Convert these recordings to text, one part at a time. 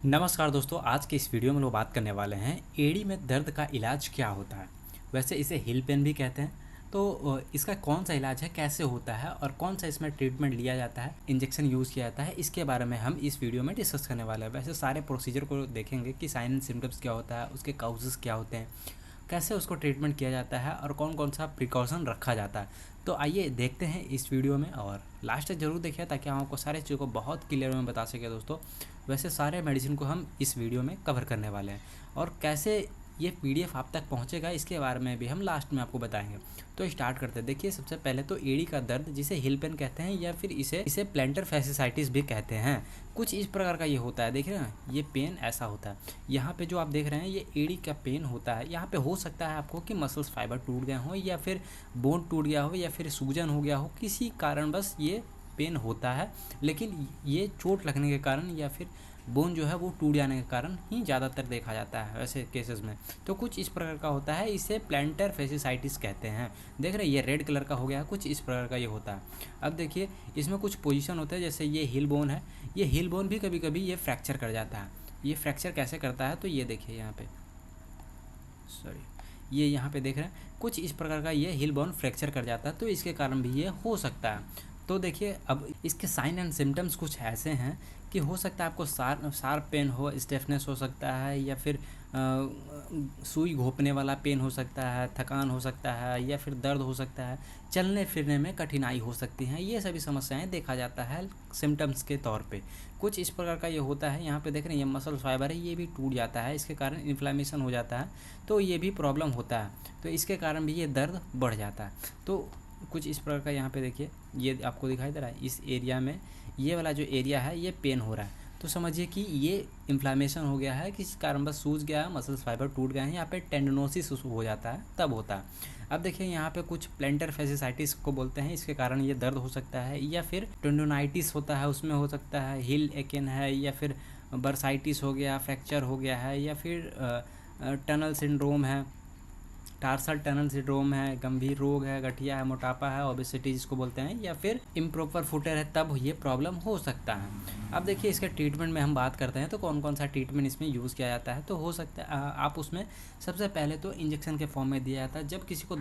नमस्कार दोस्तों, आज के इस वीडियो में लोग बात करने वाले हैं एड़ी में दर्द का इलाज क्या होता है। वैसे इसे हिल पेन भी कहते हैं। तो इसका कौन सा इलाज है, कैसे होता है और कौन सा इसमें ट्रीटमेंट लिया जाता है, इंजेक्शन यूज़ किया जाता है, इसके बारे में हम इस वीडियो में डिस्कस करने वाले हैं। वैसे सारे प्रोसीजर को देखेंगे कि साइन एंड सिम्टम्स क्या होता है, उसके काउजेस क्या होते हैं, कैसे उसको ट्रीटमेंट किया जाता है और कौन कौन सा प्रिकॉशन रखा जाता है। तो आइए देखते हैं इस वीडियो में और लास्ट तक जरूर देखिए ताकि हम आपको सारे चीज़ों को बहुत क्लियर में बता सके दोस्तों। वैसे सारे मेडिसिन को हम इस वीडियो में कवर करने वाले हैं और कैसे ये पीडीएफ आप तक पहुंचेगा इसके बारे में भी हम लास्ट में आपको बताएंगे। तो स्टार्ट करते हैं। देखिए, सबसे पहले तो एड़ी का दर्द, जिसे हिल पेन कहते हैं या फिर इसे इसे प्लेंटर फैसिसाइटिस भी कहते हैं, कुछ इस प्रकार का ये होता है। देख रहे हैं, ये पेन ऐसा होता है। यहाँ पे जो आप देख रहे हैं ये एड़ी का पेन होता है। यहाँ पे हो सकता है आपको कि मसल्स फाइबर टूट गए हो या फिर बोन टूट गया हो या फिर सूजन हो गया हो, किसी कारण बस ये पेन होता है। लेकिन ये चोट लगने के कारण या फिर बोन जो है वो टूट जाने के कारण ही ज़्यादातर देखा जाता है वैसे केसेस में। तो कुछ इस प्रकार का होता है, इसे प्लेंटर फेसिसाइटिस कहते हैं। देख रहे हैं, ये रेड कलर का हो गया, कुछ इस प्रकार का ये होता है। अब देखिए, इसमें कुछ पोजीशन होते हैं, जैसे ये हिल बोन है। ये हिल बोन भी कभी कभी ये फ्रैक्चर कर जाता है। ये फ्रैक्चर कैसे करता है, तो ये देखिए यहाँ पे, ये यहाँ पे देख रहे हैं, कुछ इस प्रकार का ये हिल बोन फ्रैक्चर कर जाता है, तो इसके कारण भी ये हो सकता है। तो देखिए, अब इसके साइन एंड सिम्टम्स कुछ ऐसे हैं कि हो सकता है आपको शार्प पेन हो, स्टिफनेस हो सकता है, या फिर सुई घोंपने वाला पेन हो सकता है, थकान हो सकता है, या फिर दर्द हो सकता है, चलने फिरने में कठिनाई हो सकती हैं। ये सभी समस्याएं देखा जाता है सिम्टम्स के तौर पे। कुछ इस प्रकार का ये होता है। यहाँ पे देख रहे हैं, ये मसल फाइबर है, ये भी टूट जाता है, इसके कारण इन्फ्लेमेशन हो जाता है, तो ये भी प्रॉब्लम होता है। तो इसके कारण भी ये दर्द बढ़ जाता है। तो कुछ इस प्रकार का यहाँ पे देखिए, ये आपको दिखाई दे रहा है, इस एरिया में ये वाला जो एरिया है ये पेन हो रहा है, तो समझिए कि ये इन्फ्लामेशन हो गया है, किसी कारण बस सूज गया है, मसल्स फाइबर टूट गए हैं, यहाँ पे टेंडनोसिस हो जाता है, तब होता है। अब देखिए, यहाँ पे कुछ प्लेंटर फेसिसाइटिस को बोलते हैं, इसके कारण ये दर्द हो सकता है, या फिर टेंडोनाइटिस होता है, उसमें हो सकता है हिल एकेन है, या फिर बर्साइटिस हो गया, फ्रैक्चर हो गया है, या फिर टनल सिंड्रोम है, टार्सल टनल सिंड्रोम है, गंभीर रोग है, गठिया है, मोटापा है, ओबेसिटी जिसको बोलते हैं, या फिर इम्प्रॉपर फुटर है, तब ये प्रॉब्लम हो सकता है। अब देखिए, इसके ट्रीटमेंट में हम बात करते हैं तो कौन कौन सा ट्रीटमेंट इसमें यूज़ किया जाता है। तो हो सकता है आप उसमें सबसे पहले तो इंजेक्शन के फॉर्म में दिया जाता है। जब किसी को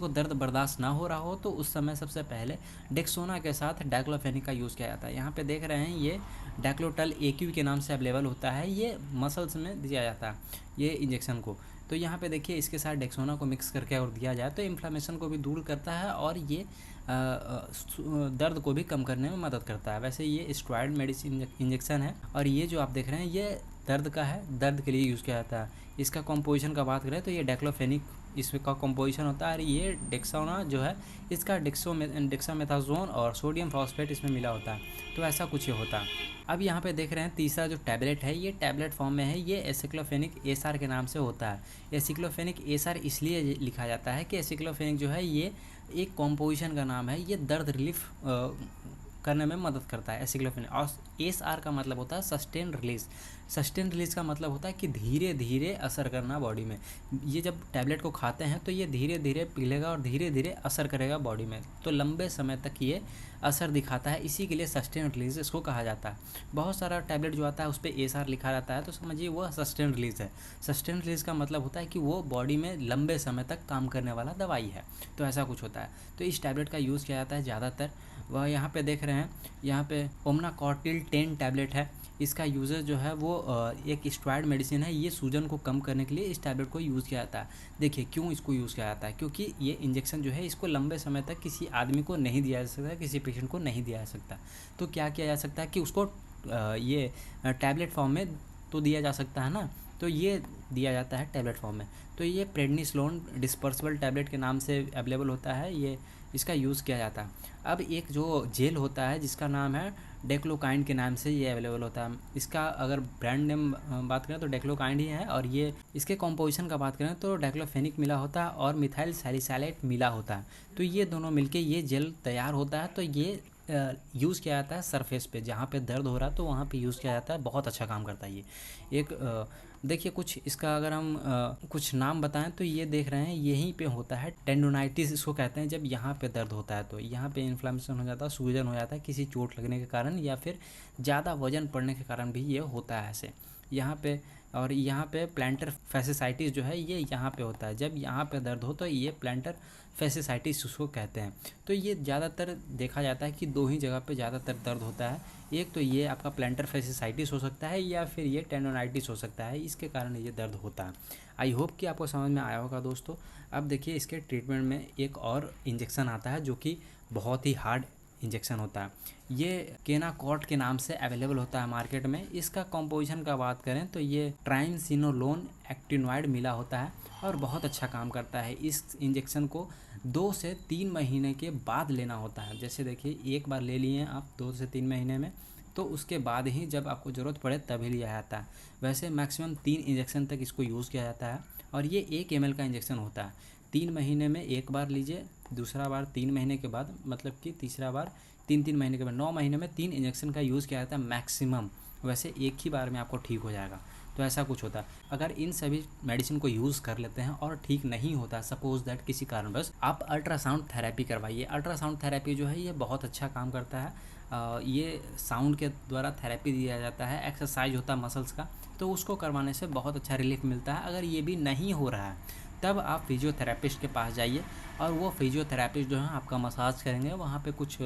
दर्द बर्दाश्त ना हो रहा हो तो उस समय सबसे पहले डेक्सोना के साथ डाइक्लोफेनिक का यूज़ किया जाता है। यहाँ पे देख रहे हैं, ये डाइक्लोटल AQ के नाम से अवेलेबल होता है, ये मसल्स में दिया जाता है ये इंजेक्शन को। तो यहाँ पे देखिए, इसके साथ डेक्सोना को मिक्स करके और दिया जाए तो इन्फ्लेमेशन को भी दूर करता है और ये दर्द को भी कम करने में मदद करता है। वैसे ये स्टेरॉइड मेडिसिन इंजेक्शन है और ये जो आप देख रहे हैं ये दर्द का है, दर्द के लिए यूज़ किया जाता है। इसका कॉम्पोजिशन का बात करें तो ये डाइक्लोफेनिक इसका कॉम्पोजिशन होता है और ये डेक्सोना जो है इसका डेक्सामेथासोन और सोडियम फॉस्फेट इसमें मिला होता है, तो ऐसा कुछ ये होता है। अब यहाँ पे देख रहे हैं, तीसरा जो टैबलेट है ये टैबलेट फॉर्म में है, ये एसिक्लोफेनिक एसआर के नाम से होता है। एसिक्लोफेनिक एसआर इसलिए लिखा जाता है कि एसिक्लोफेनिक जो है ये एक कॉम्पोजिशन का नाम है, ये दर्द रिलीफ करने में मदद करता है एसिक्लोफेनिक। और एसआर का मतलब होता है सस्टेन रिलीज। सस्टेन रिलीज का मतलब होता है कि धीरे धीरे असर करना बॉडी में। ये जब टैबलेट को खाते हैं तो ये धीरे धीरे पिघलेगा और धीरे धीरे असर करेगा बॉडी में, तो लंबे समय तक ये असर दिखाता है, इसी के लिए सस्टेन रिलीज इसको कहा जाता है। बहुत सारा टैबलेट जो आता है उस पर एसआर लिखा रहता है, तो समझिए वो सस्टेन रिलीज है। सस्टेन रिलीज का मतलब होता है कि वो बॉडी में लंबे समय तक काम करने वाला दवाई है, तो ऐसा कुछ होता है। तो इस टैबलेट का यूज़ किया जाता है ज़्यादातर। वह यहाँ पे देख रहे हैं, यहाँ पे ओमनाकॉर्टिल 10 टैबलेट है। इसका यूज़र जो है वो एक स्टेरॉइड मेडिसिन है, ये सूजन को कम करने के लिए इस टैबलेट को यूज़ किया जाता है। देखिए क्यों इसको यूज़ किया जाता है, क्योंकि ये इंजेक्शन जो है इसको लंबे समय तक किसी आदमी को नहीं दिया जा सकता, किसी पेशेंट को नहीं दिया जा सकता। तो क्या किया जा सकता है कि उसको ये टैबलेट फॉर्म में तो दिया जा सकता है ना, तो ये दिया जाता है टैबलेट फॉर्म में। तो ये प्रेडनिसोलोन डिस्पर्सिबल टैबलेट के नाम से अवेलेबल होता है, ये इसका यूज़ किया जाता है। अब एक जो जेल होता है जिसका नाम है डेक्लोकाइंड के नाम से ये अवेलेबल होता है। इसका अगर ब्रांड नेम बात करें तो डेक्लोकाइंड ही है, और ये इसके कॉम्पोजिशन का बात करें तो डाइक्लोफेनिक मिला होता है और मिथाइल सैलिसाइलेट मिला होता है। तो ये दोनों मिलके ये जेल तैयार होता है। तो ये यूज़ किया जाता है सरफेस पे, जहाँ पे दर्द हो रहा है तो वहाँ पे यूज़ किया जाता है। बहुत अच्छा काम करता है ये। एक देखिए कुछ इसका अगर हम कुछ नाम बताएं तो ये देख रहे हैं यहीं पे होता है, टेंडोनाइटिस इसको कहते हैं। जब यहाँ पे दर्द होता है तो यहाँ पे इन्फ्लेमेशन हो जाता है, सूजन हो जाता है किसी चोट लगने के कारण, या फिर ज़्यादा वजन पड़ने के कारण भी ये होता है ऐसे यहाँ पे। और यहाँ पे प्लांटर फैसिसाइटिस जो है ये यहाँ पे होता है। जब यहाँ पे दर्द हो तो ये प्लांटर फैसिसाइटिस उसको कहते हैं। तो ये ज़्यादातर देखा जाता है कि दो ही जगह पे ज़्यादातर दर्द होता है। एक तो ये आपका प्लांटर फैसिसाइटिस हो सकता है, या फिर ये टेंडोनाइटिस हो सकता है, इसके कारण ये दर्द होता है। आई होप कि आपको समझ में आया होगा दोस्तों। अब देखिए इसके ट्रीटमेंट में एक और इंजेक्शन आता है जो कि बहुत ही हार्ड इंजेक्शन होता है। ये केनाकॉर्ड के नाम से अवेलेबल होता है मार्केट में। इसका कॉम्पोजिशन का बात करें तो ये ट्राइमसिनोलोन एक्टिनोइड मिला होता है और बहुत अच्छा काम करता है। इस इंजेक्शन को 2 से 3 महीने के बाद लेना होता है। जैसे देखिए एक बार ले लिए आप 2 से 3 महीने में, तो उसके बाद ही जब आपको ज़रूरत पड़े तभी लिया जाता है। वैसे मैक्सिमम 3 इंजेक्शन तक इसको यूज़ किया जाता है और ये 1 ml का इंजेक्शन होता है। 3 महीने में एक बार लीजिए, दूसरा बार 3 महीने के बाद, मतलब कि तीसरा बार 3 महीने के बाद, 9 महीने में 3 इंजेक्शन का यूज़ किया जाता है मैक्सिमम। वैसे एक ही बार में आपको ठीक हो जाएगा, तो ऐसा कुछ होता है। अगर इन सभी मेडिसिन को यूज़ कर लेते हैं और ठीक नहीं होता, सपोज दैट किसी कारणवश, आप अल्ट्रासाउंड थेरेपी करवाइए। अल्ट्रासाउंड थेरेपी जो है ये बहुत अच्छा काम करता है। ये साउंड के द्वारा थेरेपी दिया जाता है, एक्सरसाइज होता है मसल्स का, तो उसको करवाने से बहुत अच्छा रिलीफ मिलता है। अगर ये भी नहीं हो रहा है तब आप फिजियोथेरेपिस्ट के पास जाइए और वो फिजियोथेरेपिस्ट जो है आपका मसाज करेंगे, वहाँ पे कुछ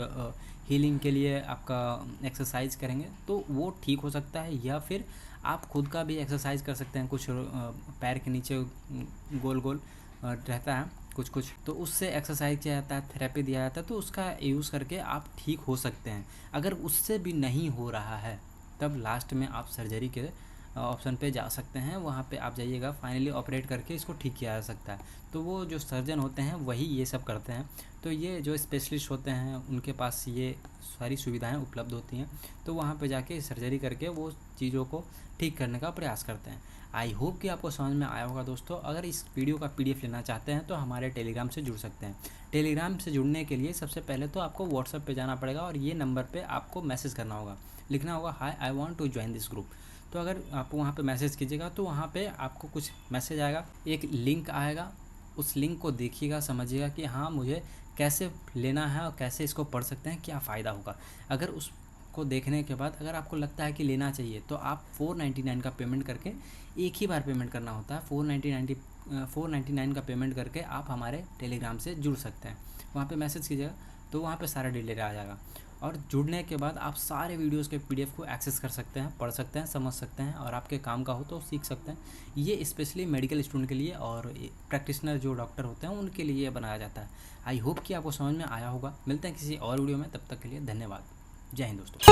हीलिंग के लिए आपका एक्सरसाइज करेंगे, तो वो ठीक हो सकता है। या फिर आप खुद का भी एक्सरसाइज कर सकते हैं। कुछ पैर के नीचे गोल गोल रहता है कुछ, तो उससे एक्सरसाइज किया जाता है, थेरेपी दिया जाता है, तो उसका यूज़ करके आप ठीक हो सकते हैं। अगर उससे भी नहीं हो रहा है तब लास्ट में आप सर्जरी के ऑप्शन पे जा सकते हैं। वहाँ पे आप जाइएगा, फाइनली ऑपरेट करके इसको ठीक किया जा सकता है। तो वो जो सर्जन होते हैं वही ये सब करते हैं। तो ये जो स्पेशलिस्ट होते हैं उनके पास ये सारी सुविधाएं उपलब्ध होती हैं, तो वहाँ पे जाके सर्जरी करके वो चीज़ों को ठीक करने का प्रयास करते हैं। आई होप कि आपको समझ में आया होगा दोस्तों। अगर इस वीडियो का PDF लेना चाहते हैं तो हमारे टेलीग्राम से जुड़ सकते हैं। टेलीग्राम से जुड़ने के लिए सबसे पहले तो आपको व्हाट्सएप पे जाना पड़ेगा और ये नंबर पे आपको मैसेज करना होगा, लिखना होगा hi I want to join this group. तो अगर आप वहाँ पे मैसेज कीजिएगा तो वहाँ पे आपको कुछ मैसेज आएगा, एक लिंक आएगा, उस लिंक को देखिएगा, समझिएगा कि हाँ मुझे कैसे लेना है और कैसे इसको पढ़ सकते हैं, क्या फ़ायदा होगा। अगर उसको देखने के बाद अगर आपको लगता है कि लेना चाहिए तो आप 499 का पेमेंट करके, एक ही बार पेमेंट करना होता है, 499 का पेमेंट करके आप हमारे टेलीग्राम से जुड़ सकते हैं। वहाँ पे मैसेज कीजिएगा तो वहाँ पे सारा डिटेल आ जाएगा और जुड़ने के बाद आप सारे वीडियोस के PDF को एक्सेस कर सकते हैं, पढ़ सकते हैं, समझ सकते हैं और आपके काम का हो तो सीख सकते हैं। ये स्पेशली मेडिकल स्टूडेंट के लिए और प्रैक्टिशनर जो डॉक्टर होते हैं उनके लिए बनाया जाता है। आई होप कि आपको समझ में आया होगा। मिलते हैं किसी और वीडियो में, तब तक के लिए धन्यवाद। जय हिंद दोस्तों।